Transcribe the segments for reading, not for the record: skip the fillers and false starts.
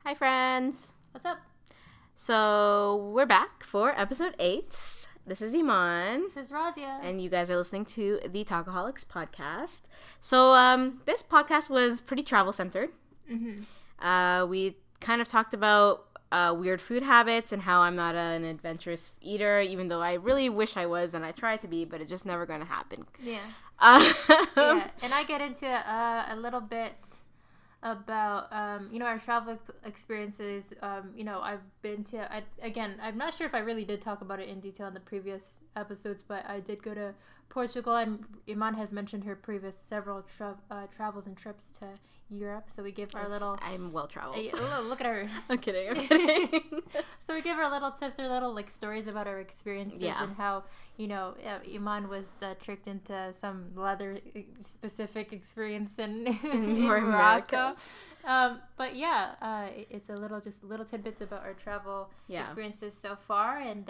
Hi, friends. What's up? So, we're back for episode 8. This is Iman. This is Raazia. And you guys are listening to the Talkaholics podcast. So, this podcast was pretty travel-centered. Mm-hmm. We kind of talked about weird food habits and how I'm not an adventurous eater, even though I really wish I was and I try to be, but it's just never going to happen. Yeah. And I get into a little bit about our travel experiences. I've been to I'm not sure if I really did talk about it in detail in the previous episodes, but I did go to Portugal, and Iman has mentioned her previous several travels and trips to Europe, so we give our little... I'm well traveled. Look at her. I'm kidding. So we give our little tips or little stories about our experiences and how Iman was tricked into some leather specific experience in Morocco. But it's little tidbits about our travel experiences so far, and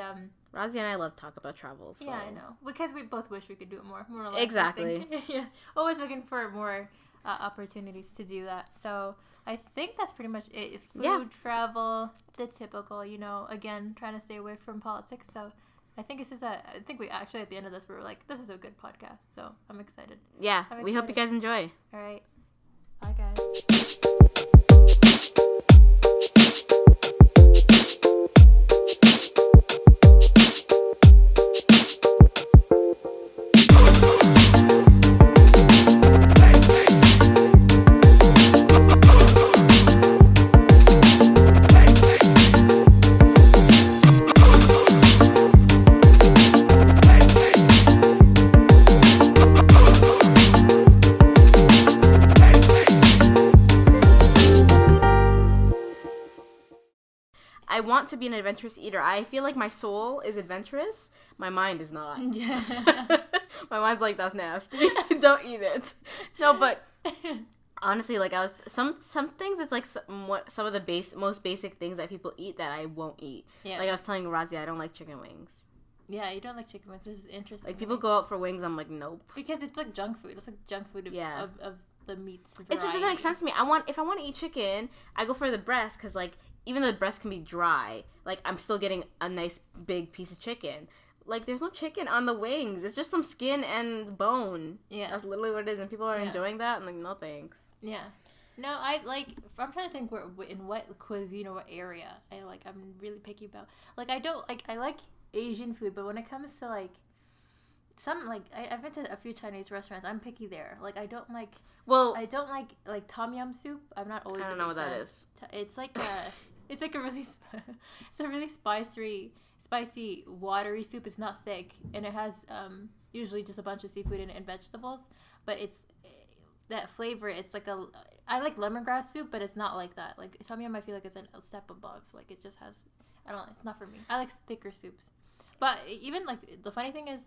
Raazia and I love to talk about travel. So. Yeah, I know, because we both wish we could do it more or less. Exactly. Yeah, always looking for more opportunities to do that. So I think that's pretty much it. Food, travel, the typical. Again, trying to stay away from politics. So I think we actually at the end of this we were like, this is a good podcast. So I'm excited. Yeah, we hope you guys enjoy. All right, bye guys. I want to be an adventurous eater. I feel like my soul is adventurous. My mind is not. My mind's like, that's nasty. Don't eat it. No, but honestly, like I was some things. It's like some of the most basic things that people eat that I won't eat. Yeah. Like I was telling Raazia, I don't like chicken wings. Yeah, you don't like chicken wings. This is interesting. Like people go out for wings. I'm like, nope. Because it's like junk food. It's like junk food of the meats. Variety. It just doesn't make sense to me. If I want to eat chicken, I go for the breast because like. Even though the breast can be dry, like, I'm still getting a nice big piece of chicken. Like, there's no chicken on the wings. It's just some skin and bone. Yeah. That's literally what it is. And people are enjoying that. I'm like, no thanks. Yeah. No, I'm trying to think in what cuisine or what area I'm really picky about. Like, I like Asian food, but when it comes to, like, I've been to a few Chinese restaurants. I'm picky there. Like, I don't like tom yum soup. I'm not always. I don't know what that is. It's like it's a really spicy, watery soup. It's not thick, and it has usually just a bunch of seafood in it and vegetables. But it's that flavor. It's like I like lemongrass soup, but it's not like that. Like tom yum, I feel like it's a step above. Like it just has. I don't know. It's not for me. I like thicker soups. But even like the funny thing is,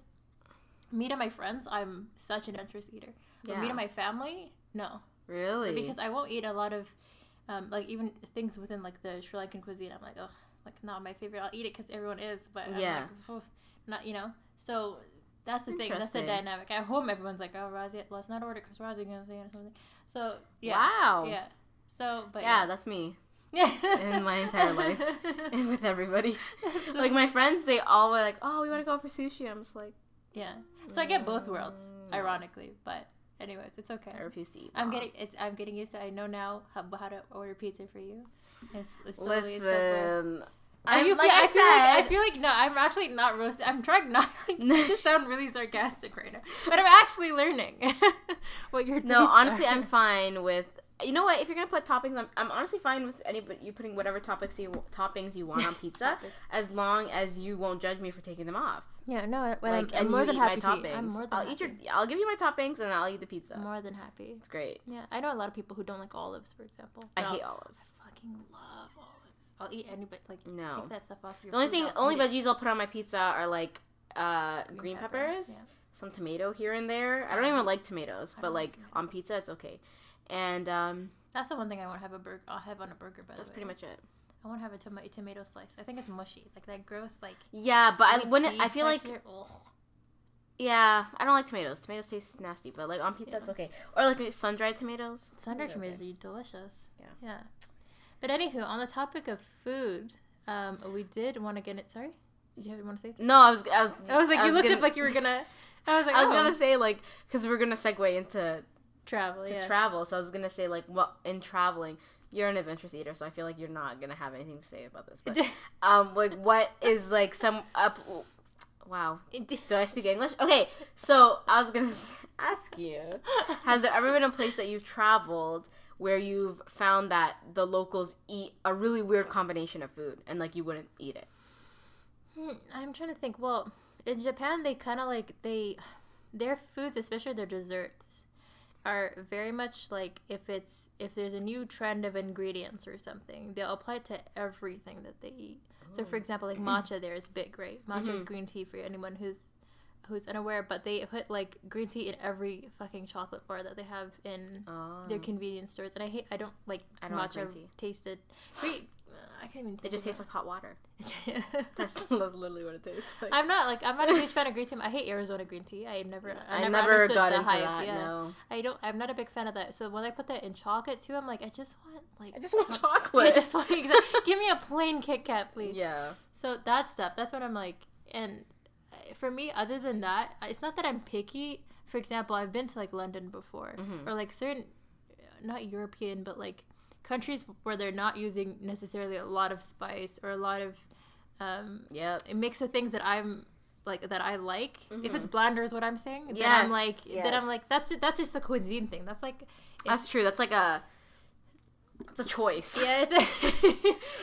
me to my friends, I'm such an adventurous eater. But me to my family, no. Really? Because I won't eat a lot of, even things within, like, the Sri Lankan cuisine. I'm like, ugh, like, not my favorite. I'll eat it because everyone is, but I'm like, not, So, that's the thing. That's the dynamic. At home, everyone's like, oh, Raazia, let's not order because Raazia going to say something. So, yeah. Wow. Yeah. So, but yeah. That's me. Yeah. In my entire life. And with everybody. Like, my friends, they all were like, oh, we want to go for sushi. I'm just like. Yeah. So I get both worlds, ironically, but anyways, it's okay. I refuse to eat. I'm getting used to it. I know now how to order pizza for you. Listen. I feel like no, I'm actually not roasted. I'm trying not to sound really sarcastic right now, but I'm actually learning what your tastes honestly, are. I'm fine with. You know what? If you're gonna put toppings, I'm honestly fine with you putting whatever toppings you want on pizza, as long as you won't judge me for taking them off. Yeah, no. I'm more than happy to. I'm more than happy. I'll give you my toppings and I'll eat the pizza. More than happy. It's great. Yeah, I know a lot of people who don't like olives, for example. I hate olives. I fucking love olives. I'll eat any, but take that stuff off your. The only veggies I'll put on my pizza are like green peppers, some tomato here and there. I don't even like tomatoes, but like on pizza, it's okay. And that's the one thing I won't have I'll have on a burger. But that's pretty much it. I won't have a tomato slice. I think it's mushy, like that gross, like. Yeah, but I wouldn't. I feel texture. like. Ugh. Yeah, I don't like tomatoes. Tomatoes taste nasty, but like on pizza, it's okay. Or like sun dried tomatoes. Sun dried tomatoes are delicious. Yeah. But anywho, on the topic of food, we did want to get it. Sorry, did you want to say something? No, I was like, you looked up like you were gonna. I was like, I was gonna say like, because we're gonna segue into travel. Travel. So I was gonna say like, well, in traveling, you're an adventurous eater, so I feel like you're not gonna have anything to say about this. But like, what is like some up? Wow. Do I speak English? Okay, so I was gonna ask you, has there ever been a place that you've traveled where you've found that the locals eat a really weird combination of food and like you wouldn't eat it? I'm trying to think. Well, in Japan, they kind of like their foods, especially their desserts, are very much like if there's a new trend of ingredients or something, they'll apply it to everything that they eat. So, for example, like matcha there is big, right? Matcha is green tea for anyone who's unaware, but they put like green tea in every fucking chocolate bar that they have in their convenience stores. And I don't like matcha tasted. I can't even. It just tastes like hot water. That's literally what it tastes like. I'm not a huge fan of green tea. I hate Arizona green tea. I never got into hype. that. Yeah. No, I'm not a big fan of that. So when I put that in chocolate too, I'm like, I just want chocolate. I just want give me a plain Kit Kat, please. Yeah. So that stuff. That's what I'm like. And for me, other than that, it's not that I'm picky. For example, I've been to like London before, or like certain, not European, but like countries where they're not using necessarily a lot of spice or a lot of a mix of things that I'm like that I like. If it's blander is what I'm saying, then I'm like that's just the cuisine thing. That's like that's true. That's like it's a choice. Yeah,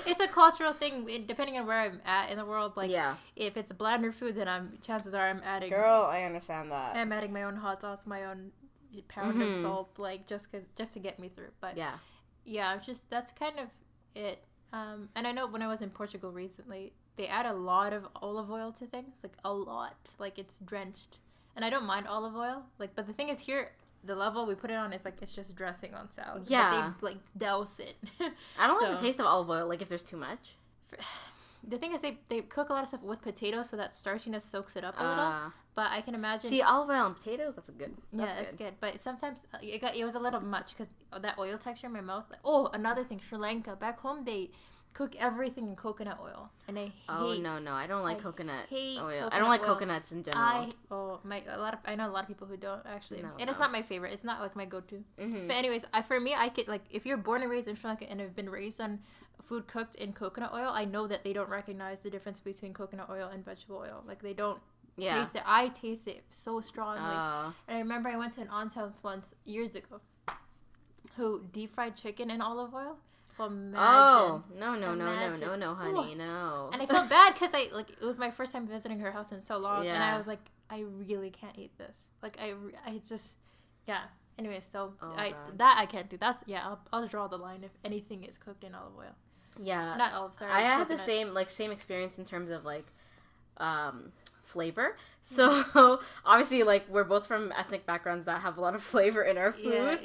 it's a cultural thing depending on where I'm at in the world. Like, if it's blander food, then chances are I'm adding. Girl, I understand that. I'm adding my own hot sauce, my own pound of salt, like just to get me through. But yeah, just that's kind of it. And I know when I was in Portugal recently, they add a lot of olive oil to things, like a lot, like it's drenched. And I don't mind olive oil, like, but the thing is here, the level we put it on is like it's just dressing on salad. Yeah, but they like douse it. I don't like the taste of olive oil. Like if there's too much. The thing is, they cook a lot of stuff with potatoes, so that starchiness soaks it up a little. But I can imagine. See, olive oil and potatoes, that's good. That's good. But sometimes it was a little much because that oil texture in my mouth. Oh, another thing, Sri Lanka. Back home, they cook everything in coconut oil, and I hate. Oh no, I don't like coconut oil. Coconut I don't like oil. Coconuts in general. I know a lot of people who don't actually, it's not my favorite. It's not like my go-to. But anyways, for me, I could like if you're born and raised in Sri Lanka and have been raised on food cooked in coconut oil, I know that they don't recognize the difference between coconut oil and vegetable oil. Like they don't taste it. I taste it so strongly. And I remember I went to an aunt's house once years ago, who deep fried chicken in olive oil. So imagine. Oh no, honey, no. And I felt bad because it was my first time visiting her house in so long, and I was like, I really can't eat this. Like I just Anyway, so I can't do. That's I'll draw the line if anything is cooked in olive oil. Yeah, not olive. Sorry, I had the same experience in terms of like flavor. So obviously, like we're both from ethnic backgrounds that have a lot of flavor in our food.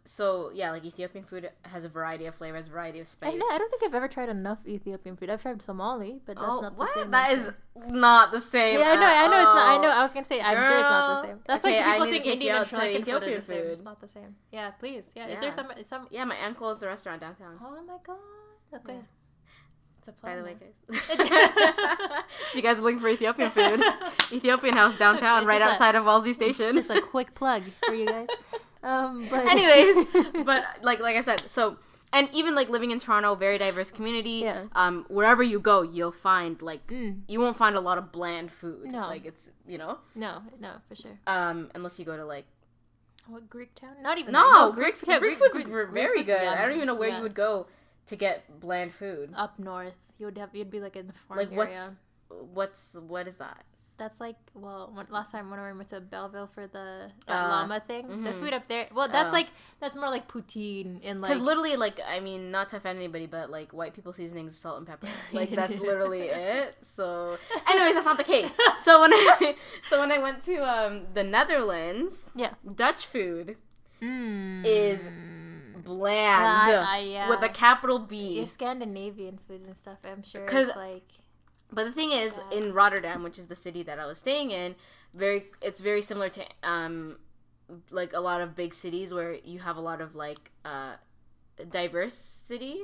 So like Ethiopian food has a variety of flavors, a variety of spice. I don't think I've ever tried enough Ethiopian food. I've tried Somali, but that's not the same. That is not the same. Yeah, I know it's not. I know. I was gonna say I'm sure it's not the same. That's okay, like people saying Indian and Sri Lankan Ethiopian food. It's not the same. Yeah, please. Yeah. Is there some? Yeah, my uncle owns a restaurant downtown. Oh my god. Okay. Yeah. By the way, guys, if you guys are looking for Ethiopian food, Ethiopian House downtown, right outside of Wolsey Station. Just a quick plug for you guys. But anyways, but like I said, so and even like living in Toronto, very diverse community. Yeah. Wherever you go, you'll find like you won't find a lot of bland food. No. Like it's No, for sure. Unless you go to like. What, Greek town? Not even. No, Greek food's very good. Yummy. I don't even know where you would go to get bland food. Up north, you'd be like in the farm area. What is that? That's like last time when we went to Belleville for the llama thing, the food up there. Well, that's more like poutine and like. Because literally, like I mean, not to offend anybody, but like white people seasonings, salt and pepper, like that's literally it. So, anyways, that's not the case. So when I went to the Netherlands, Dutch food is bland with a capital B. Scandinavian food and stuff, I'm sure. It's like. But the thing is, in Rotterdam, which is the city that I was staying in, it's very similar to like a lot of big cities where you have a lot of like diversity.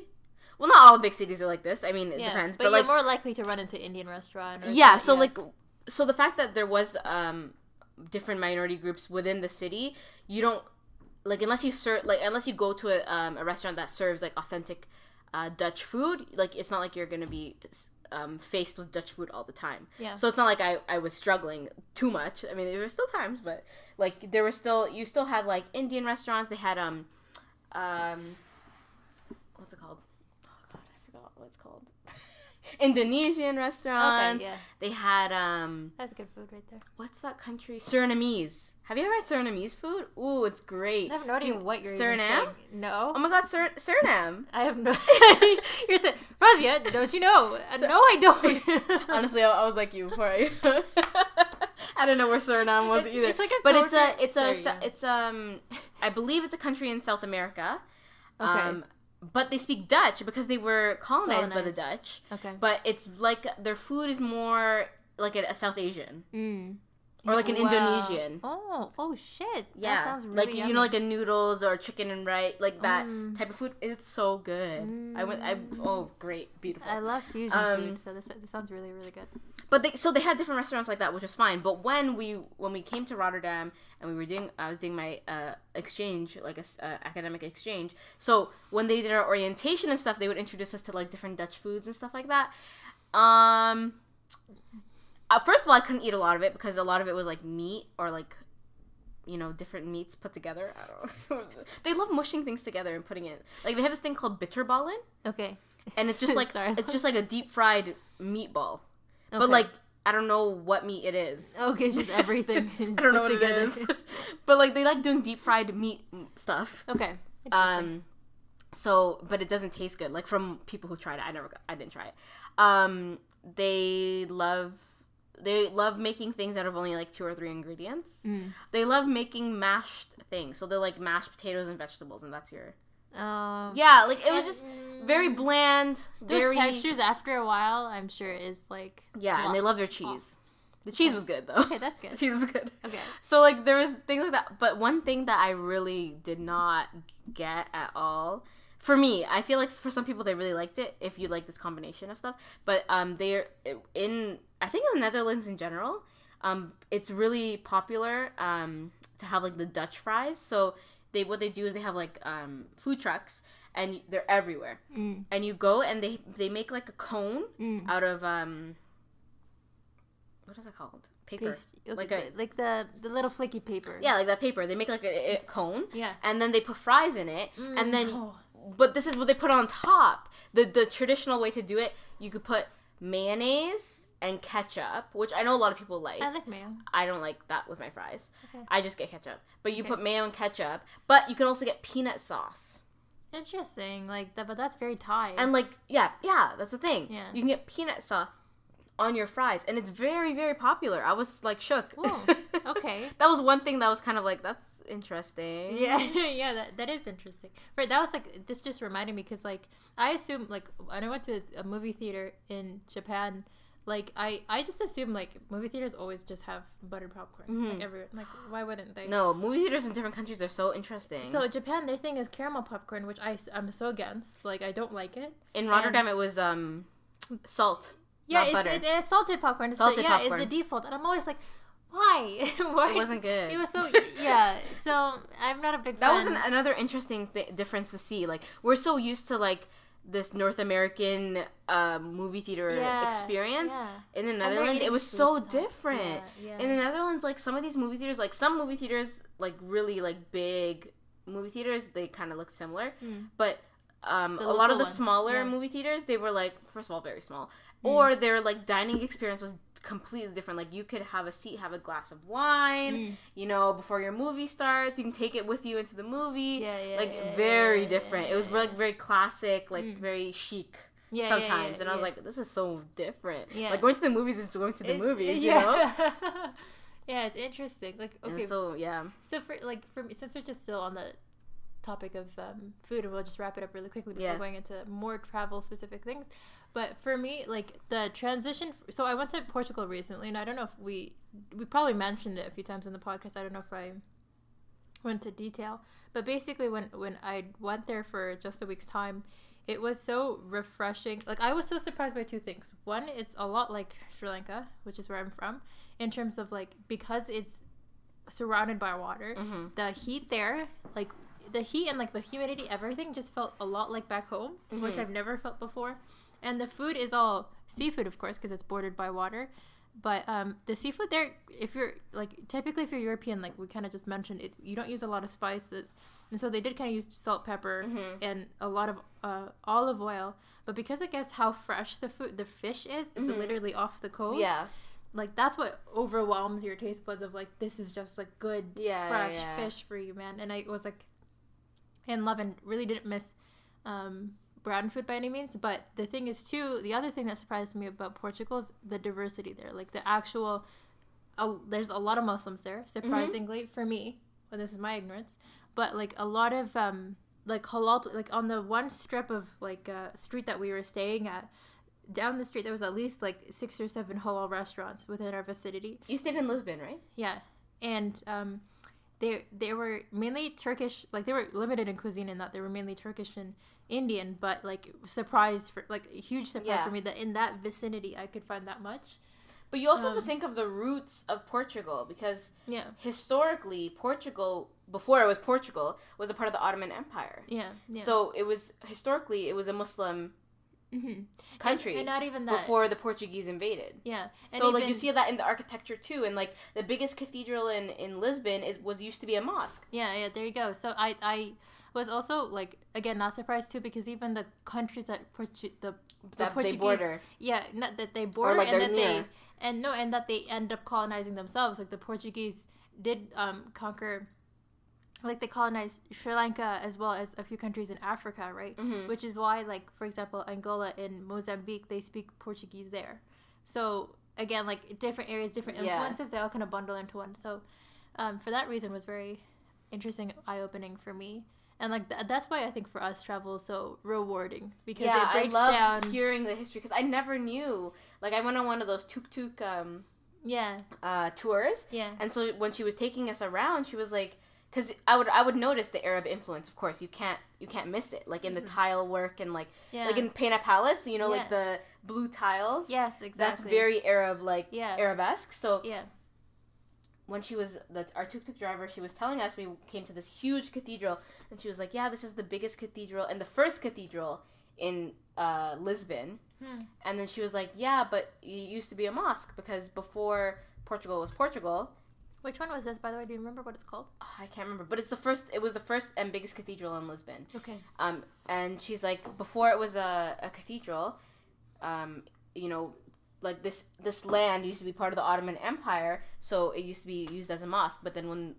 Well, not all big cities are like this. I mean, it depends. But you're more likely to run into Indian restaurant. So the fact that there was different minority groups within the city, you don't like unless you go to a restaurant that serves like authentic Dutch food. Like it's not like you're gonna be faced with Dutch food all the time. Yeah. So it's not like I was struggling too much. I mean, there were still times, but like you still had like Indian restaurants. They had what's it called? Oh god, I forgot what it's called. Indonesian restaurants. Okay, yeah. They had that's good food right there. What's that country? Surinamese. Have you ever had Surinamese food? Ooh, it's great. I have no idea what you're Suriname? Even saying. No. Oh my god, Suriname. I have no. You're saying, Raazia, don't you know? No, I don't. Honestly, I was like you before. I didn't know where Suriname was either. It's like a it's I believe it's a country in South America. Okay. But they speak Dutch because they were colonized by the Dutch. Okay. But it's like their food is more like a South Asian. Mm. Or like an Indonesian. Oh shit. Yeah. That sounds really like yummy. You know, like a noodles or chicken and rice, like that type of food. It's so good. Great, beautiful. I love fusion food, so this sounds really, really good. But they had different restaurants like that, which was fine. But when we came to Rotterdam and I was doing my exchange, like academic exchange. So when they did our orientation and stuff, they would introduce us to like different Dutch foods and stuff like that. First of all, I couldn't eat a lot of it because a lot of it was like meat or like, you know, different meats put together. I don't know. They love mushing things together and putting it. Like they have this thing called bitterballen. Okay. And it's just like it's just like a deep fried meatball. Okay. But like I don't know what meat it is. Okay, it's just everything. I don't know what together. It is. But like they like doing deep fried meat stuff. Okay. So, but it doesn't taste good. Like from people who tried it, I didn't try it. They love making things out of only like 2 or 3 ingredients. They love making mashed things. So they're like mashed potatoes and vegetables, and that's your. Yeah, like it was just very bland. Those textures after a while, I'm sure is like. Yeah, and they love their cheese. The cheese was good though. Okay, that's good. The cheese was good. Okay. So like there was things like that, but one thing that I really did not get at all. For me, I feel like for some people they really liked it if you like this combination of stuff. But they're I think in the Netherlands in general, it's really popular to have like the Dutch fries. So what they do is they have like food trucks and they're everywhere. And you go and they make like a cone out of what is it called? Paper. Like the little flaky paper. Yeah, like that paper. They make like a cone. Yeah. And then they put fries in it and then. But this is what they put on top. The traditional way to do it, you could put mayonnaise and ketchup, which I know a lot of people like. I like mayo. I don't like that with my fries. Okay. I just get ketchup. But you put mayo and ketchup. But you can also get peanut sauce. Interesting. Like that, but that's very Thai. And like, yeah, that's the thing. Yeah. You can get peanut sauce on your fries. And it's very, very popular. I was like shook. Ooh, okay. That was one thing that was kind of like, that's interesting. Yeah, that is interesting. Right, that was like, this just reminded me because like I assume like when I went to a movie theater in Japan, like I just assume like movie theaters always just have buttered popcorn. Like why wouldn't they? No, movie theaters in different countries are so interesting. So Japan, their thing is caramel popcorn, which I'm so against. Like I don't like it. In Rotterdam, it was salt. Yeah, it's salted popcorn. Popcorn. It's the default, and I'm always like, why? Why? It wasn't good. It was so So I'm not a big fan. That was another interesting difference to see. Like we're so used to like this North American movie theater experience. Yeah. In the Netherlands, it was so different. Yeah. In the Netherlands, like some of these movie theaters, like some movie theaters, like really like big movie theaters, they kind of looked similar, but. A lot of the smaller movie theaters, they were like, first of all, very small, or their like dining experience was completely different. Like you could have a seat, have a glass of wine, you know, before your movie starts. You can take it with you into the movie. Very different. It was like very classic, like very chic. Sometimes, and I was like, this is so different. Like going to the movies is going to the movies, you know. Yeah, it's interesting. Like okay, so for me, since we're just still on the topic of food, and we'll just wrap it up really quickly before going into more travel specific things. But for me, like the transition, so I went to Portugal recently, and I don't know if we probably mentioned it a few times in the podcast. I don't know if I went to detail. But basically, when I went there for just a week's time, it was so refreshing. Like, I was so surprised by two things. One, it's a lot like Sri Lanka, which is where I'm from, in terms of, like, because it's surrounded by water, the heat there, like, the heat and, like, the humidity, everything just felt a lot like back home, which I've never felt before. And the food is all seafood, of course, because it's bordered by water. But the seafood there, if you're, like, typically if you're European, like we kind of just mentioned, you don't use a lot of spices. And so they did kind of use salt, pepper, and a lot of olive oil. But because I guess how fresh the fish is, it's literally off the coast. Yeah. Like, that's what overwhelms your taste buds of, like, this is just, like, good, fresh fish for you, man. And I was, like, in love and really didn't miss brown food by any means. But the thing is, too, the other thing that surprised me about Portugal is the diversity there. Like, the actual, there's a lot of Muslims there, surprisingly, for me. Well, this is my ignorance. But, like, a lot of, like, halal, like, on the one strip of, like, street that we were staying at, down the street, there was at least, like, 6 or 7 halal restaurants within our vicinity. You stayed in Lisbon, right? Yeah. And they were mainly Turkish, like, they were limited in cuisine in that they were mainly Turkish and Indian, but, like, a huge surprise for me that in that vicinity I could find that much. But you also have to think of the roots of Portugal, because historically, Portugal, before it was Portugal, was a part of the Ottoman Empire. Yeah. So it was a Muslim country. And not even that. Before the Portuguese invaded. Yeah. And so, like, you see that in the architecture, too. And, like, the biggest cathedral in Lisbon used to be a mosque. Yeah, there you go. So I was also, like, again, not surprised, too, because even the countries that the Portuguese... they border. Yeah, not that they border, or, like, and they're that near. and that they end up colonizing themselves. Like, the Portuguese did conquer... Like, they colonized Sri Lanka as well as a few countries in Africa, right? Which is why, like, for example, Angola and Mozambique, they speak Portuguese there. So, again, like, different areas, different influences, they all kind of bundle into one. So, for that reason, was very interesting, eye-opening for me. And, like, that's why I think for us travel is so rewarding. Because it breaks down... I love hearing the history, because I never knew. Like, I went on one of those tuk-tuk tours. Yeah. And so when she was taking us around, she was like... Because I would notice the Arab influence, of course. You can't miss it. Like, in the tile work and, like, like in Peña Palace, you know, like, the blue tiles. Yes, exactly. That's very Arab, like, Arabesque. So, when she was, our tuk-tuk driver, she was telling us, we came to this huge cathedral, and she was like, yeah, this is the biggest cathedral, and the first cathedral in Lisbon. And then she was like, yeah, but it used to be a mosque, because before Portugal was Portugal... Which one was this, by the way? Do you remember what it's called? Oh, I can't remember, but it was the first and biggest cathedral in Lisbon. Okay. And she's like, before it was a cathedral, you know, like this land used to be part of the Ottoman Empire, so it used to be used as a mosque. But then when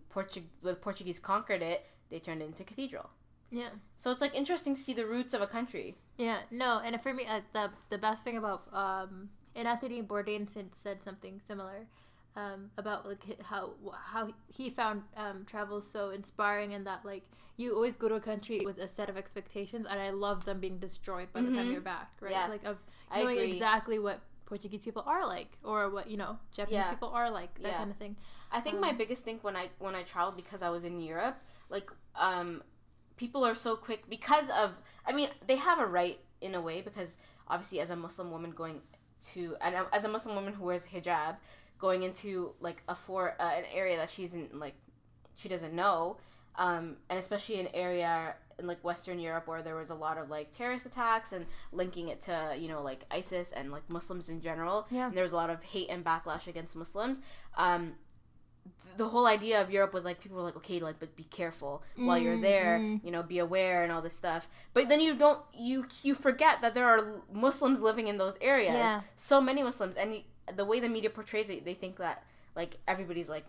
the Portuguese conquered it, they turned it into a cathedral. Yeah. So it's, like, interesting to see the roots of a country. Yeah. No, and for me, the best thing about and Anthony Bourdain said something similar. About, like, how he found travel so inspiring, and that, like, you always go to a country with a set of expectations, and I love them being destroyed by the time you're back, right? Yeah. Like, of knowing exactly what Portuguese people are like, or what, you know, Japanese people are like, that kind of thing. I think my biggest thing when I traveled, because I was in Europe, like, people are so quick because of, I mean, they have a right in a way, because obviously as a Muslim woman as a Muslim woman who wears hijab, going into, like, an area that she doesn't know, and especially an area in, like, Western Europe where there was a lot of, like, terrorist attacks and linking it to, you know, like, ISIS and, like, Muslims in general. Yeah. And there was a lot of hate and backlash against Muslims. The whole idea of Europe was, like, people were like, okay, like, but be careful while you're there, you know, be aware and all this stuff. But then you forget that there are Muslims living in those areas. Yeah. So many Muslims, and the way the media portrays it, they think that, like, everybody's, like,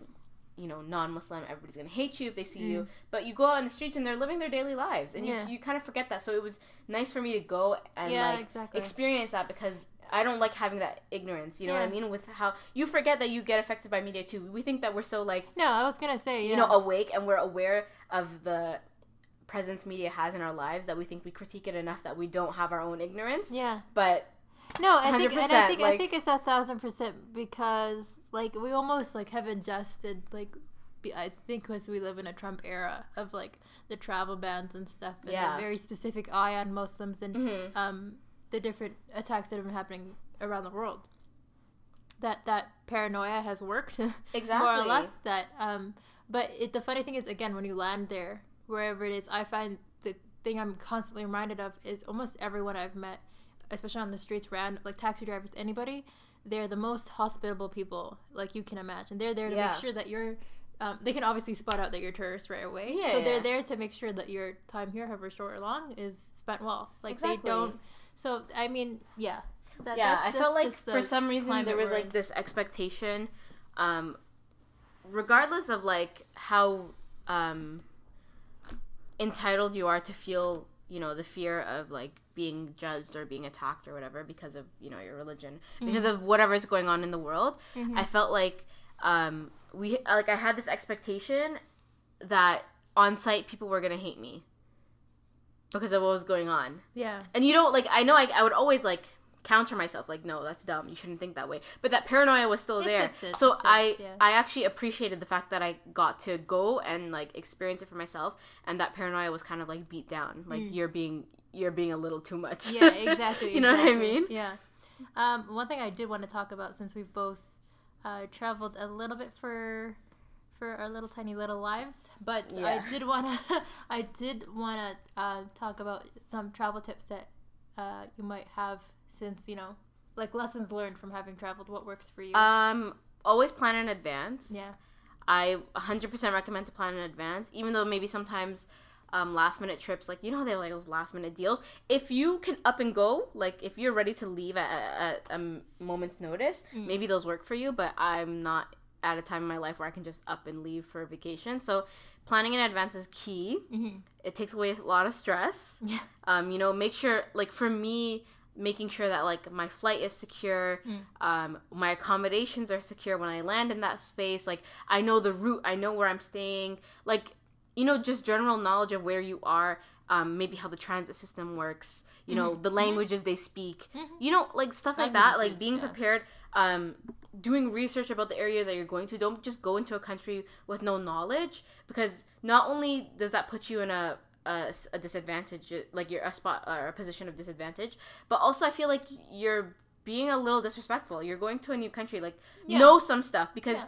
you know, non-Muslim, everybody's gonna hate you if they see you. But you go out on the streets and they're living their daily lives, and you kind of forget that. So it was nice for me to go and experience that, because I don't like having that ignorance, you know what I mean? With how you forget that you get affected by media too. We think that we're so, like, no, I was gonna say, you know, awake, and we're aware of the presence media has in our lives, that we think we critique it enough that we don't have our own ignorance. Yeah. But no, I think like, I think it's 1,000%, because, like, we almost, like, have ingested, like, I think because we live in a Trump era of like the travel bans and stuff, and a very specific eye on Muslims and the different attacks that have been happening around the world. That paranoia has worked exactly, more or less. But the funny thing is, again, when you land there, wherever it is, I find the thing I'm constantly reminded of is almost everyone I've met, especially on the streets, like taxi drivers, anybody. They're the most hospitable people, like you can imagine. They're there to make sure that you're. They can obviously spot out that you're tourist right away. Yeah, so they're there to make sure that your time here, however short or long, is spent well. Like they don't. So I mean, yeah. I felt like for some reason there was like this expectation, regardless of like how entitled you are to feel, you know, the fear of like being judged or being attacked or whatever because of, you know, your religion, because of whatever is going on in the world. I felt like I had this expectation that on site people were gonna hate me because of what was going on. Yeah. And you know, like I know I would always like counter myself, like, no, that's dumb, you shouldn't think that way, but that paranoia was still there. I actually appreciated the fact that I got to go and like experience it for myself, and that paranoia was kind of like beat down, like you're being a little too much. Yeah, exactly. You know what I mean? Yeah. One thing I did want to talk about, since we've both traveled a little bit for our little tiny little lives, but I did want to talk about some travel tips that you might have, since, you know, like lessons learned from having traveled. What works for you? Always plan in advance. Yeah. I 100% recommend to plan in advance, even though maybe sometimes last minute trips, like, you know, they have like those last minute deals. If you can up and go, like if you're ready to leave at a moment's notice, maybe those work for you, but I'm not at a time in my life where I can just up and leave for a vacation. So planning in advance is key. It takes away a lot of stress. Yeah. You know, make sure, like for me, making sure that like my flight is secure, my accommodations are secure when I land in that space, like I know the route, I know where I'm staying, like, you know, just general knowledge of where you are, maybe how the transit system works, you know, the languages they speak, you know, like stuff like that, like being prepared, doing research about the area that you're going to. Don't just go into a country with no knowledge, because not only does that put you in a disadvantage, like you're a position of disadvantage, but also I feel like you're being a little disrespectful. You're going to a new country, like know some stuff, because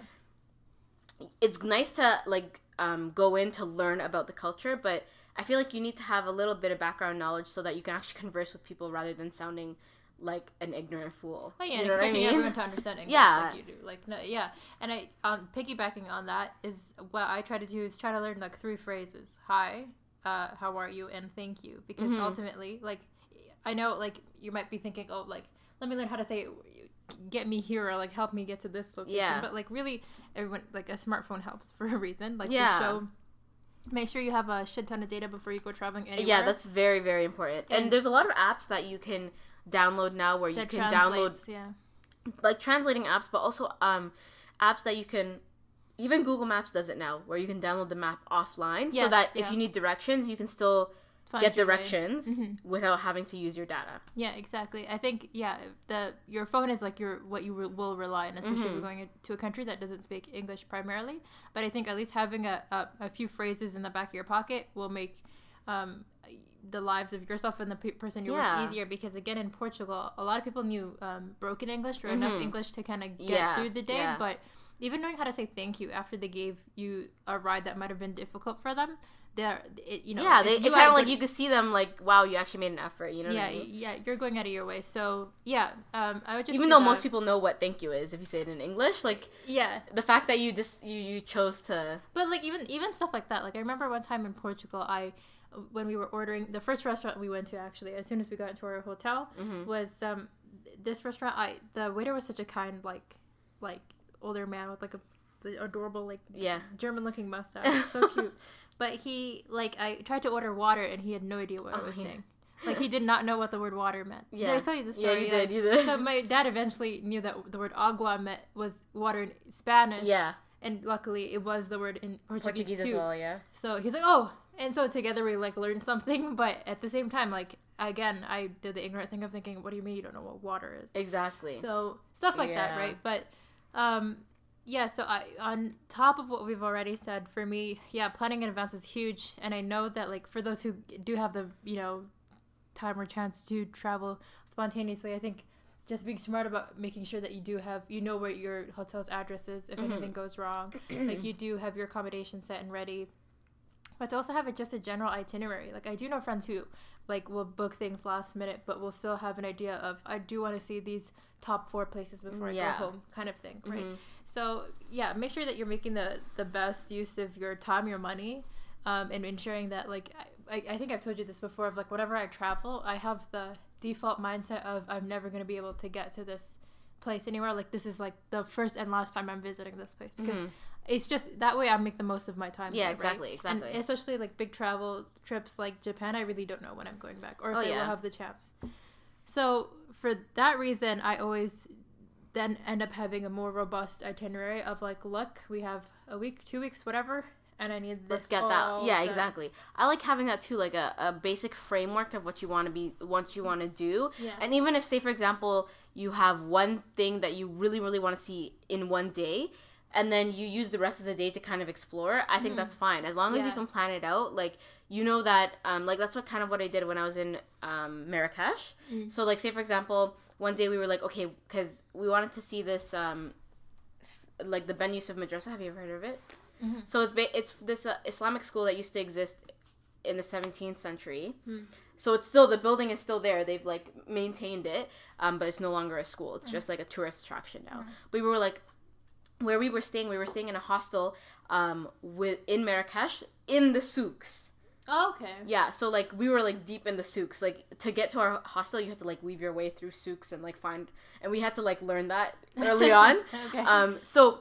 it's nice to like go in to learn about the culture, but I feel like you need to have a little bit of background knowledge so that you can actually converse with people rather than sounding like an ignorant fool. Oh yeah, you know what I mean? Everyone to understand English like you do. Like, no, yeah. And I piggybacking on that is what I try to do is try to learn like 3 phrases. Hi, how are you, and thank you, because ultimately, like, I know, like, you might be thinking, oh, like, let me learn how to say get me here, or like help me get to this location, but like really everyone, like a smartphone helps for a reason, like make sure you have a shit ton of data before you go traveling anywhere. That's very, very important. And there's a lot of apps that you can download now where you can download like translating apps, but also apps that you can, even Google Maps does it now, where you can download the map offline, so that if you need directions, you can still get directions without having to use your data. Yeah, exactly. I think, your phone is like what you will rely on, especially if you're going to a country that doesn't speak English primarily. But I think at least having a few phrases in the back of your pocket will make the lives of yourself and the person you're with easier, because again, in Portugal, a lot of people knew broken English or enough English to kind of get through the day, but even knowing how to say thank you after they gave you a ride that might have been difficult for them, they kind of like, you could see them like, wow, you actually made an effort, you know what I mean? Yeah, you're going out of your way. So I would just, even though most people know what thank you is if you say it in English, like the fact that you chose to, but like even stuff like that, like I remember one time in Portugal, when we were ordering, the first restaurant we went to, actually, as soon as we got into our hotel, was this restaurant. The waiter was such a kind, like older man with like the adorable, like German looking mustache, so cute. But he, like, I tried to order water and he had no idea what I was saying. Like, he did not know what the word water meant. Did I tell you the story? Yeah, you did. So my dad eventually knew that the word agua was water in Spanish. Yeah. And luckily it was the word in Portuguese too. As well, So he's like, oh. And so together we like learned something, but at the same time, like, again, I did the ignorant thing of thinking, what do you mean you don't know what water is? Exactly. So stuff like that, right? But So on top of what we've already said, for me, planning in advance is huge. And I know that, like, for those who do have the, time or chance to travel spontaneously, I think just being smart about making sure that you do have, where your hotel's address is if anything goes wrong. Like, you do have your accommodation set and ready. But to also have just a general itinerary. Like, I do know friends who, like, will book things last minute, but will still have an idea of, I do want to see these top 4 places before I go home, kind of thing, right? So, make sure that you're making the best use of your time, your money, and ensuring that, like, I think I've told you this before, of, like, whenever I travel, I have the default mindset of, I'm never going to be able to get to this place anywhere. Like, this is, like, the first and last time I'm visiting this place. Because it's just, that way I make the most of my time. Yeah, there, exactly, right? exactly. And especially, like, big travel trips like Japan, I really don't know when I'm going back, or if I will have the chance. So, for that reason, I always then end up having a more robust itinerary of, like, look, we have a week, 2 weeks, whatever, and I need this. Let's get that. Yeah, exactly. I like having that too, like a basic framework of what you want to do. Yeah. And even if, say, for example, you have one thing that you really, really want to see in one day, and then you use the rest of the day to kind of explore, I think that's fine. As long as you can plan it out, like, that, like, that's what I did when I was in Marrakesh. So, like, say, for example, one day we were like, okay, because we wanted to see this, like, the Ben Yusuf Madrasa. Have you ever heard of it? So it's this Islamic school that used to exist in the 17th century. So it's still, the building is still there. They've, like, maintained it, but it's no longer a school. It's just, like, a tourist attraction now. But we were, like, where we were staying in a hostel in Marrakesh, in the souks. Oh, okay. Yeah, so, like, we were, like, deep in the souks. Like, to get to our hostel, you have to, like, weave your way through souks and, like, find... And we had to, like, learn that early on. Okay. So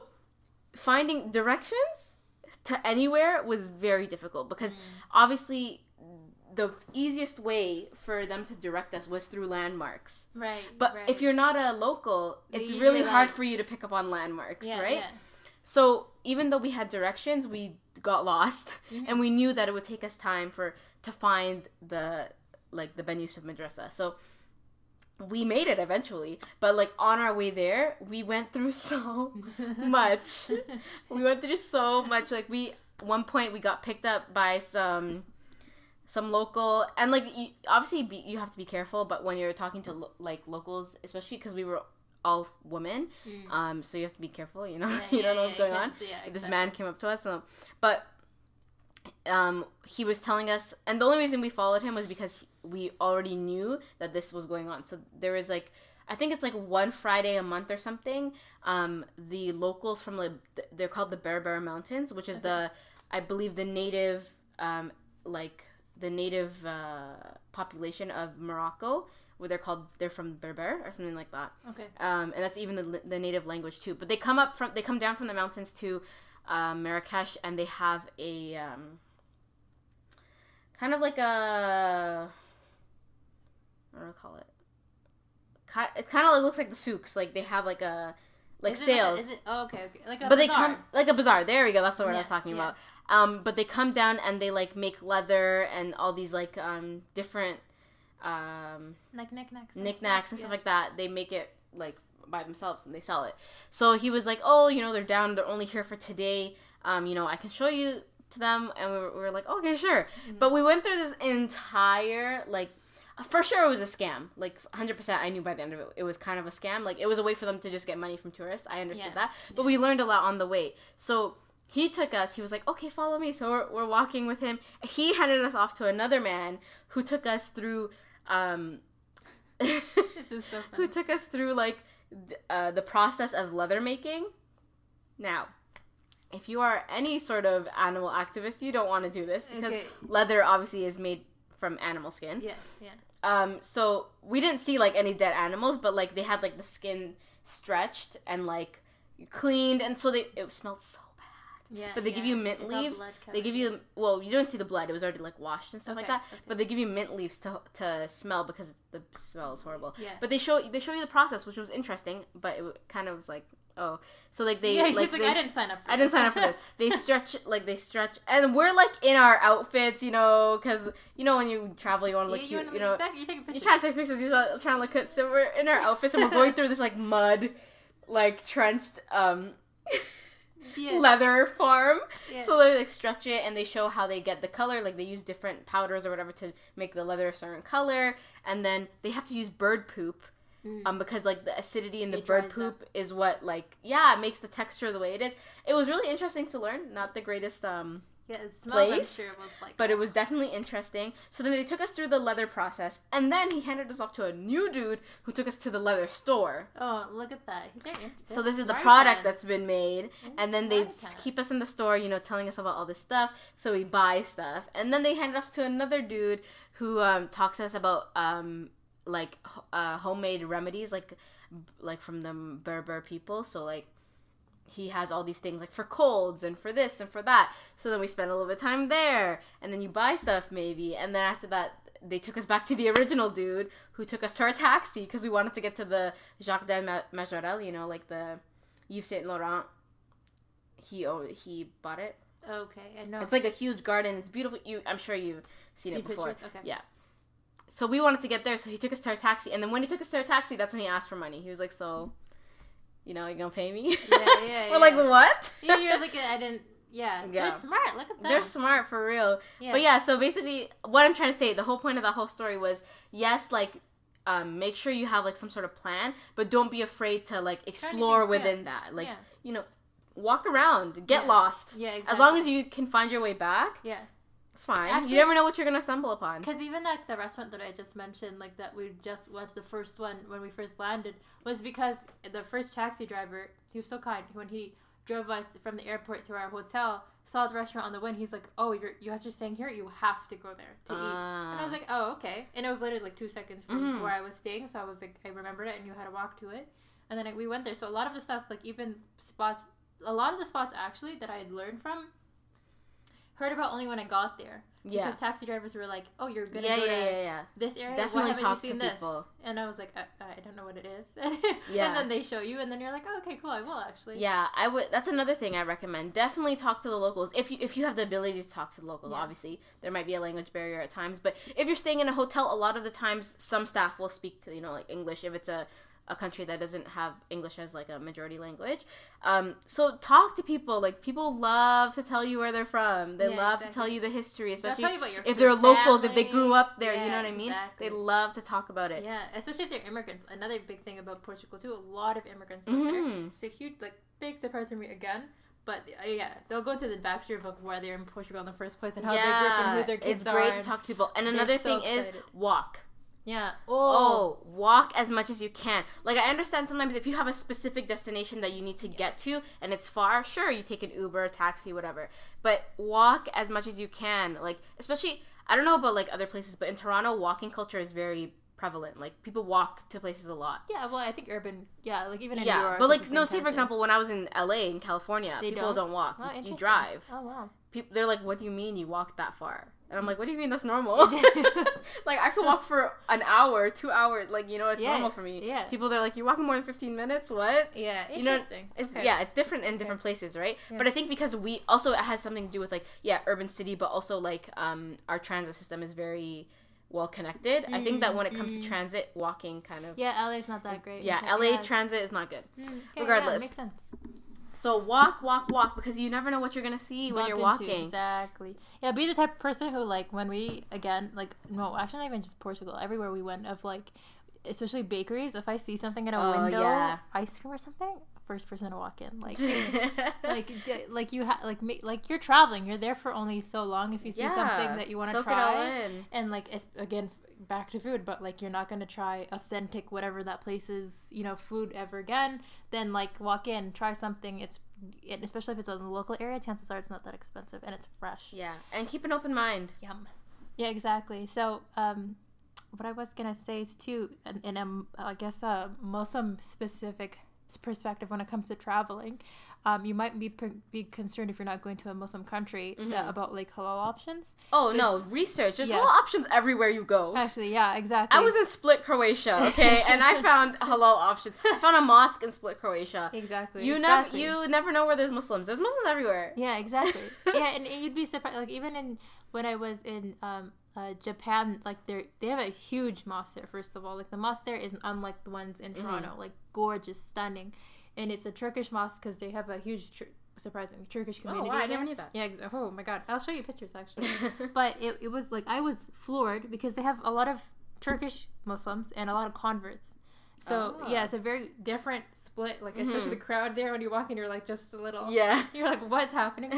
finding directions to anywhere was very difficult because obviously the easiest way for them to direct us was through landmarks. Right. But if you're not a local, it's really hard for you to pick up on landmarks, right? Yeah. So even though we had directions, we got lost, and we knew that it would take us time to find the Ben Yusuf Madrasa. So we made it eventually, but, like, on our way there, we went through so much. Like, one point we got picked up by some local, and, like, obviously you have to be careful, but when you're talking to like locals, especially because we were all women, so you have to be careful, you don't know what's going on. Exactly. This man came up to us, but he was telling us, and the only reason we followed him was because we already knew that this was going on. So there was, like, I think it's, like, one Friday a month or something, the locals from, like, they're called the Berber Mountains, which is I believe the native population of Morocco, where they're from Berber or something like that. Okay. And that's even the native language too. But they come down from the mountains to Marrakesh, and they have a kind of like a, I don't know what to call it. It kind of looks like the souks. Like, they have like a sales. Okay. Like a but bazaar. They come like a bazaar. There we go. That's the word I was talking about. But they come down and they, like, make leather and all these, like, different like knickknacks and stuff like that. They make it, like, by themselves and they sell it. So he was like, oh, they're down. They're only here for today. I can show you to them. And we were like, okay, sure. But we went through this entire, like, for sure it was a scam. Like, 100% I knew by the end of it, it was kind of a scam. Like, it was a way for them to just get money from tourists. I understood that. But we learned a lot on the way. So he took us, he was like, okay, follow me. So we're walking with him. He handed us off to another man who took us through, this is so funny. Who took us through, like, the process of leather making. Now, if you are any sort of animal activist, you don't want to do this because leather obviously is made from animal skin. Yeah. So we didn't see, like, any dead animals, but, like, they had, like, the skin stretched and, like, cleaned, and so it smelled so bad. Yeah. But they give you mint leaves. They give you, well, you don't see the blood. It was already, like, washed and stuff like that. Okay. But they give you mint leaves to smell because the smell is horrible. Yeah. But they show you the process, which was interesting, but it kind of was like, oh, so, like, they I didn't sign up for this. I didn't sign up for this. They stretch, and we're, like, in our outfits, because, when you travel, you want to look cute, Exactly. You're taking pictures. You're trying to take pictures, you're trying to look good, so we're in our outfits, and we're going through this, like, mud, like, trenched, leather farm. Yeah. So they like stretch it and they show how they get the color. Like they use different powders or whatever to make the leather a certain color, and then they have to use bird poop. Because like the acidity in the bird poop is what it makes the texture the way it is. It was really interesting to learn. Not the greatest it smells, place, I'm sure was but it was definitely interesting. So then they took us through the leather process, and then he handed us off to a new dude who took us to the leather store. Oh, look at that! So this is the product that's been made, and then they keep us in the store, telling us about all this stuff. So we buy stuff, and then they handed us to another dude who talks to us about homemade remedies, like from the Berber people. So like he has all these things like for colds and for this and for that. So then we spend a little bit of time there, and then you buy stuff maybe, and then after that they took us back to the original dude who took us to our taxi because we wanted to get to the Jardin Majorel, like the Yves Saint Laurent. He bought it. Okay, I know. It's like a huge garden. It's beautiful. I'm sure you've seen it before. Pictures? Okay. Yeah. So we wanted to get there, so he took us to our taxi, and then when he took us to our taxi, that's when he asked for money. He was like, "So, you gonna pay me?" Yeah. We're like, "What?" Yeah, you're like, I didn't. Yeah, they're smart. Look at them. They're smart for real. Yeah. But yeah, so basically, what I'm trying to say, the whole point of that whole story was, yes, make sure you have some sort of plan, but don't be afraid to explore within that. Walk around, get lost. Yeah, exactly. As long as you can find your way back. Yeah. It's fine. Actually, you never know what you're gonna stumble upon. Because even the restaurant that I just mentioned, that we just went to, the first one when we first landed, was because the first taxi driver, he was so kind. When he drove us from the airport to our hotel, saw the restaurant on the way, and he's like, "Oh, you guys are staying here? You have to go there to eat." And I was like, "Oh, okay." And it was literally 2 seconds from where I was staying, so I was like, I remembered it and knew how to walk to it. And then we went there. So a lot of the stuff, even spots, a lot of the spots actually that I had learned from, heard about only when I got there. Yeah. Because taxi drivers were like, "Oh, you're gonna go to this area. Definitely haven't talk you seen to this?" people. And I was like, I don't know what it is. And then they show you, and then you're like, "Oh, okay, cool. I will actually." Yeah, I would. That's another thing I recommend. Definitely talk to the locals if you have the ability to talk to the locals. Yeah. Obviously, there might be a language barrier at times, but if you're staying in a hotel, a lot of the times some staff will speak, English if it's a country that doesn't have English as a majority language. So talk to people. People love to tell you where they're from. They love to tell you the history, especially if they're locals, if they grew up there, you know what I mean? Exactly. They love to talk about it. Yeah, especially if they're immigrants. Another big thing about Portugal too, a lot of immigrants live there. It's a huge, big surprise for me again. But they'll go into the backstory of why they're in Portugal in the first place and how they grew up and who their kids are. It's great to talk to people. And another thing is walk. Yeah. Walk as much as you can. I understand sometimes if you have a specific destination that you need to get to and it's far, sure, you take an Uber, taxi, whatever. But walk as much as you can. Especially, I don't know about other places, but in Toronto, walking culture is very prevalent. People walk to places a lot. Yeah, well, I think urban, even in New York. But no, say for example, when I was in LA, in California, people don't walk. Oh, you drive. Oh, wow. They're like, "What do you mean you walked that far?" And I'm like, "What do you mean that's normal?" I could walk for an hour, 2 hours. It's normal for me. Yeah. People, they're like, "You're walking more than 15 minutes? What?" Yeah, interesting. It's it's different in different places, right? Yeah. But I think because it has something to do with urban city, but also our transit system is very well connected. I think that when it comes to transit, walking kind of LA's not that great. Yeah, LA transit is not good. Okay, regardless. Makes sense. So walk, because you never know what you're gonna see when you're walking. Exactly. Yeah, be the type of person who when we no, actually not even just Portugal, everywhere we went especially bakeries. If I see something in a window, ice cream or something, first person to walk in. You're traveling. You're there for only so long. If you see something that you want to try, and again. Back to food, but you're not going to try authentic whatever that place's food ever again, then walk in, try something. Especially if it's in the local area, chances are it's not that expensive and it's fresh. Yeah, and keep an open mind. Yum. Yeah, exactly. So what I was going to say is too, in I guess a Muslim specific perspective when it comes to traveling, you might be concerned if you're not going to a Muslim country about halal options. Oh, no, research. There's halal options everywhere you go. Actually, yeah, exactly. I was in Split, Croatia, okay, and I found halal options. I found a mosque in Split, Croatia. Exactly. You never know where there's Muslims. There's Muslims everywhere. Yeah, exactly. Yeah, and you'd be surprised. Even when I was in Japan, they have a huge mosque there. First of all, the mosque there is unlike the ones in Toronto. Gorgeous, stunning. And it's a Turkish mosque because they have a huge surprising Turkish community. Oh, wow, I never knew that. Yeah. Oh my god, I'll show you pictures actually. But it was like I was floored because they have a lot of Turkish Muslims and a lot of converts. So yeah, it's a very different split. Like especially the crowd there when you walk in, you're like just a little. Yeah. You're like, what's happening?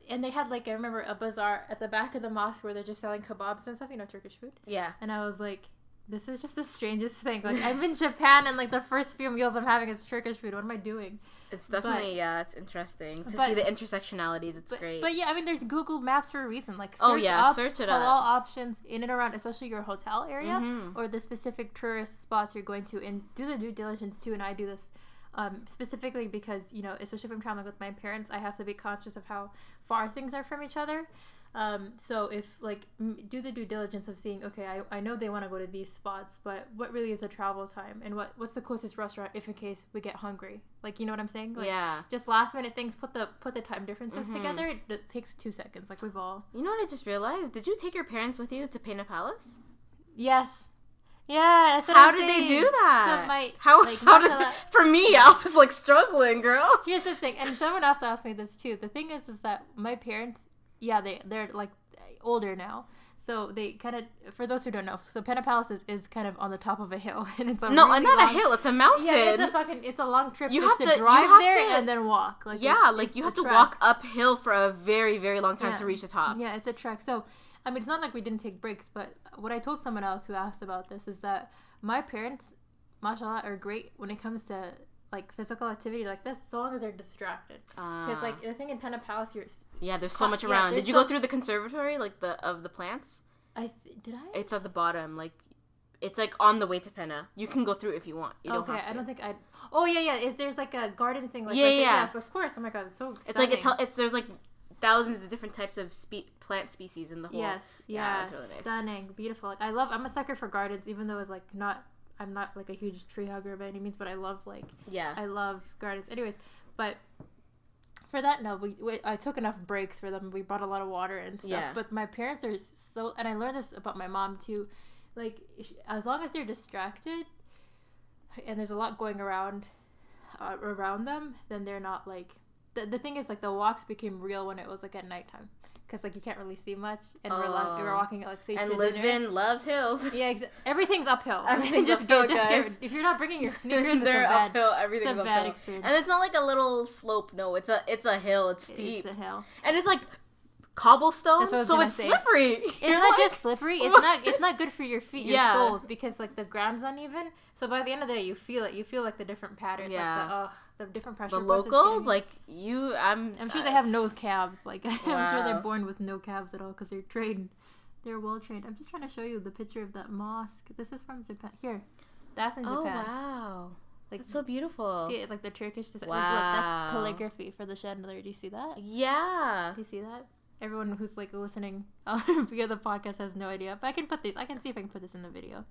And they had like I remember a bazaar at the back of the mosque where they're just selling kebabs and stuff. You know, Turkish food. Yeah. And I was like, this is just the strangest thing. Like I'm in Japan and like the first few meals I'm having is Turkish food. What am I doing? It's definitely it's interesting to see the intersectionalities. It's great. But yeah, I mean, there's Google Maps for a reason. Like search it up. Halal options in and around, especially your hotel area or the specific tourist spots you're going to, and do the due diligence too. And I do this specifically because especially if I'm traveling with my parents, I have to be conscious of how far things are from each other. So if like do the due diligence of seeing, okay, I know they want to go to these spots, but what really is the travel time and what's the closest restaurant if in case we get hungry, like, you know what I'm saying? Like, just last minute things, put the time differences together. It takes 2 seconds. Like we've all, you know what I just realized? Did you take your parents with you to Pena Palace? Yes. Yeah, that's what How did they do that? So how did for me, I was like struggling, girl. Here's the thing, and someone else asked me this too. The thing is that my parents, they're like older now, so they kind of, for those who don't know, so Pena Palace is kind of on the top of a hill, and it's really not long, a hill, it's a mountain. Yeah, it's a long trip. You have to drive there and then walk. Like you have to walk uphill for a very, very long time to reach the top. Yeah, it's a trek. So I mean, it's not like we didn't take breaks, but what I told someone else who asked about this is that my parents, mashallah, are great when it comes to like physical activity like this, so long as they're distracted. Because like the thing in Pena Palace, there's so much around. Did you go through the conservatory, like of the plants? Did I? It's at the bottom, like it's like on the way to Pena. You can go through if you want. You don't have to. I don't think I. Oh yeah. There's like a garden thing. Like So of course. Oh my god, it's so stunning. It's like there's like thousands of different types of plant species in the whole. Yes. Yeah. It's really nice. Stunning, beautiful. Like I'm a sucker for gardens, even though it's like I'm not like a huge tree hugger by any means, but I love I love gardens. Anyways, but for that, no, I took enough breaks for them. We brought a lot of water and stuff. Yeah. But my parents are so, and I learned this about my mom too, like as long as they're distracted and there's a lot going around them, then they're not like, the thing is like the walks became real when it was like at nighttime. Because like you can't really see much, and we're walking at like say. And Lisbon loves hills. Yeah, everything's uphill. Everything's uphill, guys. If you're not bringing your sneakers, they're uphill. Everything's uphill. Bad experience. And it's not like a little slope. No, it's a hill. It's steep. It's a hill, and it's like cobblestone, so it's slippery. It's not just slippery. It's not good for your feet, your soles, because like the ground's uneven. So by the end of the day, you feel it. You feel like the different patterns. Yeah. Like the different pressure. The locals, like you, I'm sure they have no calves. Like I'm sure they're born with no calves at all because they're trained. They're well trained. I'm just trying to show you the picture of that mosque. This is from Japan. Here, that's in Japan. Oh wow. Like, that's so beautiful. See it, like the Turkish design. Wow. Like, look, that's calligraphy for the chandelier. Do you see that? Yeah. Do you see that? Everyone who's like listening via the podcast has no idea, but I can see if I can put this in the video.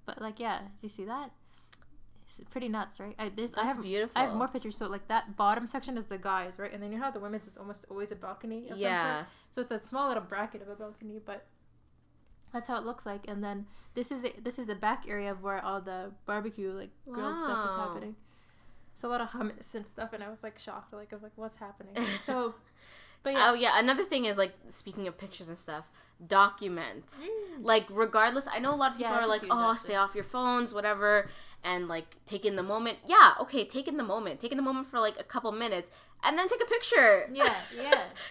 But like, yeah, do you see that? It's pretty nuts, right? That's beautiful. I have more pictures. So like that bottom section is the guys, right? And then you know how the women's is almost always a balcony of some sort? So it's a small little bracket of a balcony, but that's how it looks like. And then this is the back area of where all the barbecue, like grilled stuff is happening. So a lot of hummus and stuff, and I was like shocked, like what's happening? So. But yeah. Oh yeah, another thing is like speaking of pictures and stuff, document. Like regardless, I know a lot of people are like, stay off your phones, whatever, and like take in the moment. Yeah, okay, take in the moment for like a couple minutes, and then take a picture. Yeah.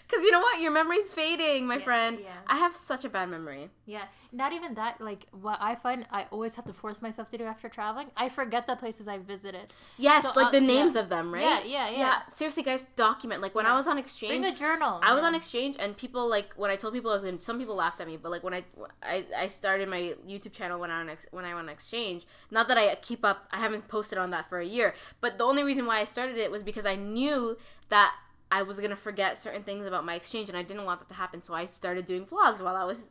Because you know what, your memory's fading, my friend. Yeah. I have such a bad memory. Yeah, not even that. Like what I find, I always have to force myself to do after traveling. I forget the places I visited. Yes, so, like the names of them, right? Yeah. Seriously, guys, document. Like when I was on exchange, bring a journal. I was on exchange, and people like when I told people I was going, some people laughed at me. But like when I started my YouTube channel when I went on exchange. Not that I keep up. I haven't posted on that for a year. But the only reason why I started it was because I knew that I was going to forget certain things about my exchange, and I didn't want that to happen, so I started doing vlogs while I was,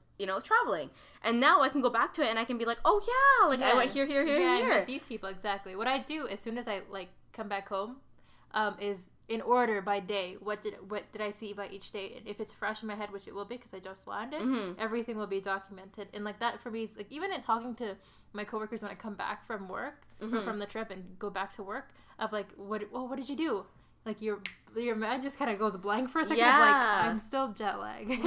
traveling. And now I can go back to it, and I can be like, oh, yeah, like, I went here. I met these people, exactly. What I do as soon as I, like, come back home is in order by day. What did I see by each day? And if it's fresh in my head, which it will be because I just landed, everything will be documented. And, like, that for me is, like, even in talking to my coworkers when I come back from work, or from the trip and go back to work, of, like, what did you do? like your mind just kind of goes blank for a second. Yeah. Like, I'm still jet lagged.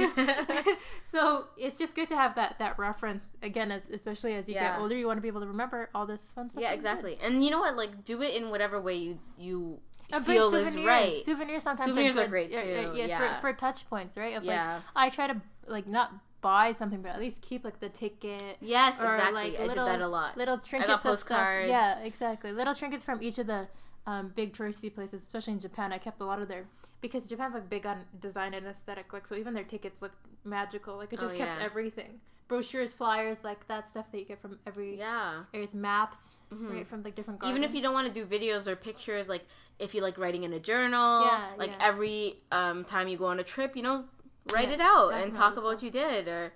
So it's just good to have that reference again, especially as you get older. You want to be able to remember all this fun stuff. Yeah, exactly. And you know what? Like, do it in whatever way you feel is right. Souvenirs sometimes are great too. For touch points, right? Of, like, I try to like not buy something, but at least keep like the ticket. Yes, or, exactly. like, I did that a lot. Little trinkets. I got postcards. Yeah, exactly. Little trinkets from each of the big touristy places, especially in Japan. I kept a lot of their, because Japan's like big on design and aesthetic. Like, so even their tickets looked magical. Like, it just kept everything. Brochures, flyers, like that stuff that you get from every area's maps, right, from like different gardens. Even if you don't want to do videos or pictures, like if you like writing in a journal, every time you go on a trip, write it out and talk about what you did. Or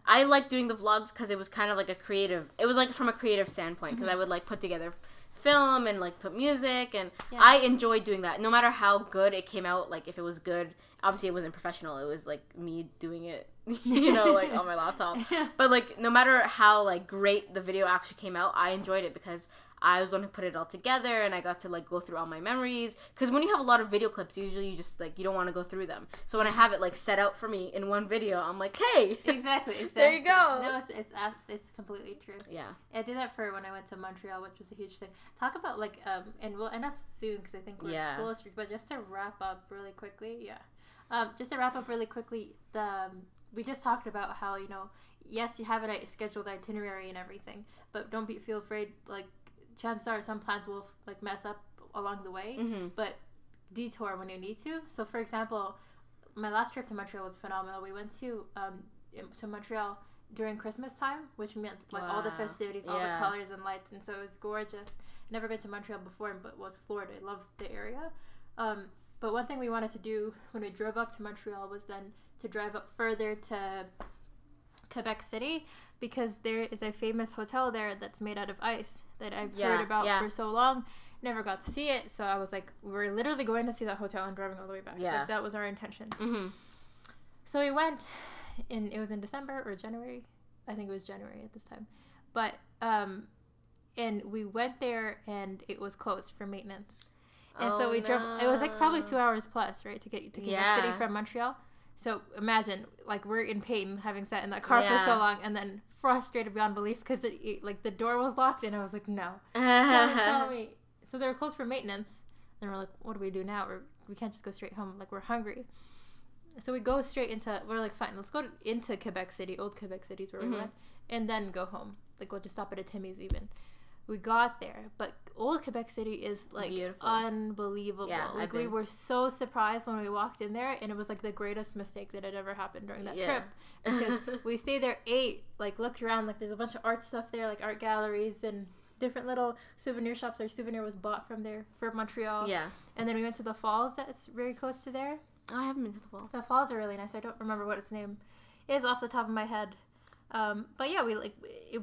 I like doing the vlogs because it was kind of like it was like from a creative standpoint, because I would like put together film and like put music, and I enjoyed doing that. No matter how good it came out, like if it was good, obviously it wasn't professional, it was like me doing it like on my laptop, but like no matter how like great the video actually came out, I enjoyed it because I was the one who put it all together, and I got to like go through all my memories. Because when you have a lot of video clips, usually you just like, you don't want to go through them. So when I have it like set out for me in one video, I'm like, hey, exactly. There you go. No, it's completely true. Yeah, I did that for when I went to Montreal, which was a huge thing. Talk about like and we'll end up soon because I think we're close. But just to wrap up really quickly, we just talked about how, yes, you have a scheduled itinerary and everything, but don't feel afraid. Like, chances are some plans will like mess up along the way, but detour when you need to. So, for example, my last trip to Montreal was phenomenal. We went to Montreal during Christmas time, which meant like all the festivities, all the colors and lights, and so it was gorgeous. Never been to Montreal before, but was Florida. I loved the area. But one thing we wanted to do when we drove up to Montreal was then to drive up further to Quebec City, because there is a famous hotel there that's made out of ice that I've heard about for so long. Never got to see it, so I was like, we're literally going to see that hotel and driving all the way back. Like, that was our intention. So we went, and it was in December or January. I think it was January at this time. But and we went there, and it was closed for maintenance. And so we drove. It was like probably 2 hours plus, right, to get to Quebec City from Montreal. So imagine, like, we're in pain having sat in that car for so long, and then frustrated beyond belief because like the door was locked, and I was like, no, tell me. So they were closed for maintenance, and we're like, what do we do now? We can't just go straight home. Like, we're hungry. So we go straight into. We're like, fine, let's go into Quebec City, old Quebec City's where we went, and then go home. Like, we'll just stop at a Timmy's even. We got there, but old Quebec City is like beautiful. Unbelievable. Yeah, like, we were so surprised when we walked in there, and it was like the greatest mistake that had ever happened during that trip, because we stayed there, like looked around, like there's a bunch of art stuff there, like art galleries and different little souvenir shops. Our souvenir was bought from there for Montreal. Yeah. And then we went to the falls that's very close to there. Oh, I haven't been to the falls. The falls are really nice. I don't remember what its name is off the top of my head. But yeah,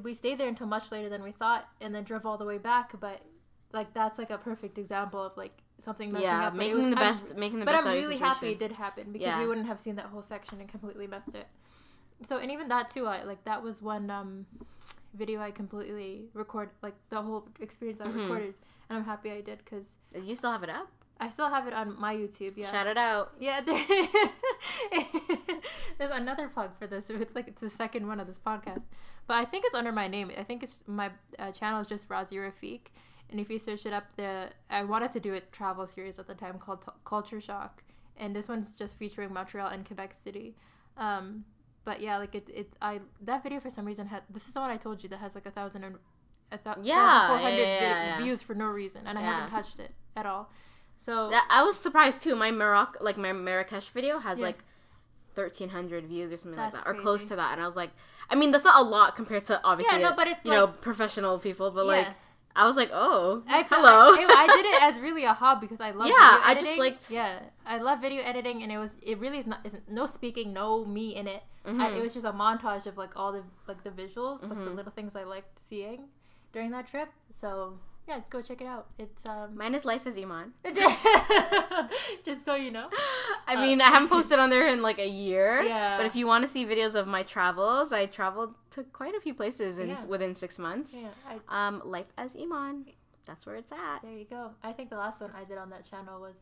we stayed there until much later than we thought, and then drove all the way back. But like, that's like a perfect example of like something messing up. Making the best. But I'm really happy it did happen, because we wouldn't have seen that whole section and completely missed it. So, and even that too, that was one video I completely recorded, like the whole experience I recorded, and I'm happy I did, because you still have it up. I still have it on my YouTube. Yeah, shout it out. Yeah, there's another plug for this. Like, it's the second one of this podcast, but I think it's under my name. I think it's my channel is just Raazia Rafiq, and if you search it up, I wanted to do a travel series at the time called Culture Shock, and this one's just featuring Montreal and Quebec City. But yeah, like that video for some reason this is the one I told you that has like 1,400 views for no reason, and I haven't touched it at all. So I was surprised too. My Marrakesh video has like 1,300 views or something like that, or close to that. And I was like, I mean, that's not a lot compared to obviously, but it's professional people. But like, I was like, oh, hello. I did it as really a hobby because I love video editing. I just liked. Yeah, I love video editing, and it really isn't no speaking, no me in it. It was just a montage of like all the visuals, like the little things I liked seeing during that trip. So. Yeah, go check it out. It's mine is Life as Iman. Just so you know. I mean, I haven't posted on there in like a year. Yeah. But if you want to see videos of my travels, I traveled to quite a few places within 6 months. Yeah. Life as Iman. that's where it's at. There you go. I think the last one I did on that channel was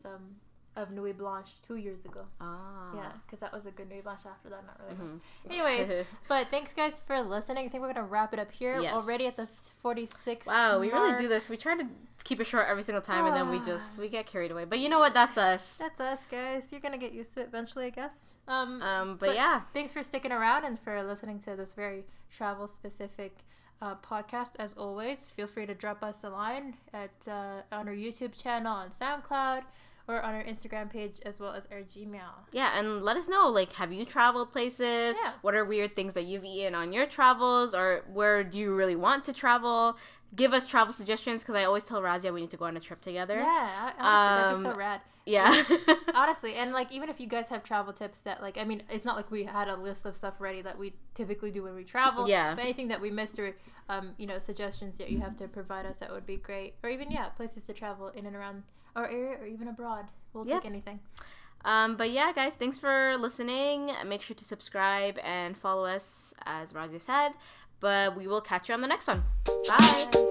of Nuit Blanche 2 years ago. Ah. Yeah, because that was a good Nuit Blanche after that. Not really. Mm-hmm. Anyways, but thanks guys for listening. I think we're going to wrap it up here. Yes. Already at the 46 Wow, we mark. really do this. We try to keep it short every single time, and then we get carried away. But you know what? That's us. That's us, guys. You're going to get used to it eventually, I guess. But yeah. Thanks for sticking around and for listening to this very travel-specific podcast. As always, feel free to drop us a line at on our YouTube channel, on SoundCloud, or on our Instagram page, as well as our Gmail. Yeah, and let us know, like, have you traveled places? Yeah. What are weird things that you've eaten on your travels? Or where do you really want to travel? Give us travel suggestions, because I always tell Raazia we need to go on a trip together. Yeah, honestly, that'd be so rad. Yeah. Honestly, and, like, even if you guys have travel tips that, like, I mean, it's not like we had a list of stuff ready that we typically do when we travel. Yeah. But anything that we missed or, suggestions that you have to provide us, that would be great. Or even, places to travel in and around our area or even abroad. We'll take anything. But yeah, guys, thanks for listening. Make sure to subscribe and follow us, as Raazia said. But we will catch you on the next one. Bye.